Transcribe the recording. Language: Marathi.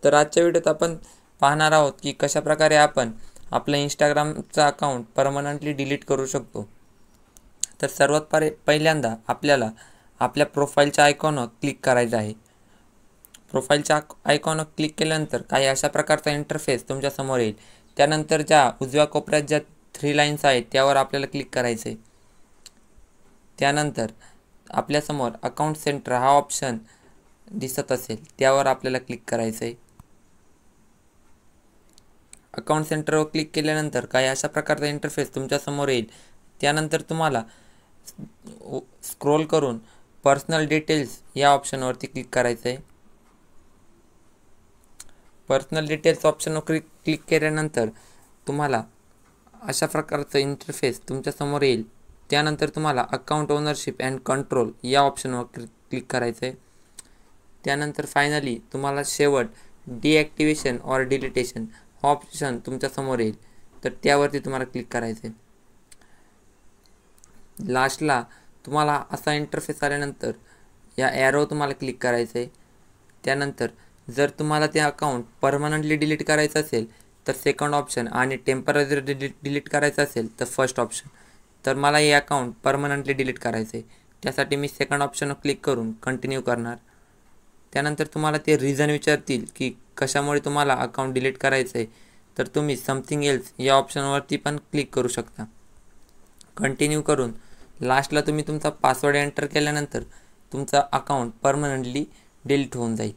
तर आजच्या व्हिडिओत आपण पाहणार आहोत की कशाप्रकारे आपण आपलं इंस्टाग्रामचा अकाउंट परमनंटली डिलीट करू शकतो। तर सर्वात पहिल्यांदा आपल्याला आपल्या प्रोफाईलच्या आयकॉनवर क्लिक करायचं आहे। प्रोफाईलच्या आयकॉनवर क्लिक केल्यानंतर काही अशा प्रकारचा इंटरफेस तुमच्या समोर येईल। त्यानंतर ज्या उजव्या कोपऱ्यात ज्या 3 लाईन्स आहेत त्यावर आपल्याला क्लिक करायचं आहे। त्यानंतर आपल्यासमोर अकाउंट सेंटर हा ऑप्शन दिसत असेल त्यावर आपल्याला क्लिक करायचं आहे। अकाउंट सेंटरवर क्लिक केल्यानंतर काही अशा प्रकारचा इंटरफेस तुमच्या समोर येईल। त्यानंतर तुम्हाला स्क्रोल करून पर्सनल डिटेल्स या ऑप्शनवरती क्लिक करायचं आहे। पर्सनल डिटेल्स ऑप्शनवर क्लिक केल्यानंतर तुम्हाला अशा प्रकारचं इंटरफेस तुमच्या समोर येईल। त्यानंतर तुम्हाला अकाउंट ओनरशिप अँड कंट्रोल या ऑप्शनवर क्लिक करायचं आहे। त्यानंतर फायनली तुम्हाला शेवट डिॲक्टिवेशन ऑर डिलिटेशन हा ऑप्शन तुमच्या समोर येईल, तर त्यावरती तुम्हाला क्लिक करायचं आहे। लास्टला तुम्हाला असा इंटरफेस आल्यानंतर या ॲरो तुम्हाला क्लिक करायचं आहे। त्यानंतर जर तुम्हाला ते अकाउंट परमनंटली डिलीट करायचं असेल तर सेकंड ऑप्शन आणि टेम्पररी डिलीट करायचं असेल तर फर्स्ट ऑप्शन। तर मला हे अकाउंट परमनंटली डिलीट करायचं आहे, त्यासाठी मी सेकंड ऑप्शनवर क्लिक करून कंटिन्यू करणार। त्यानंतर तुम्हाला ते रिझन विचारतील की कशामुळे तुम्हाला अकाउंट डिलीट करायचं आहे, तर तुम्ही समथिंग एल्स या ऑप्शनवरती पण क्लिक करू शकता। कंटिन्यू करून लास्टला तुम्ही तुमचा पासवर्ड एंटर केल्यानंतर तुमचा अकाउंट परमनंटली डिलीट होऊन जाईल।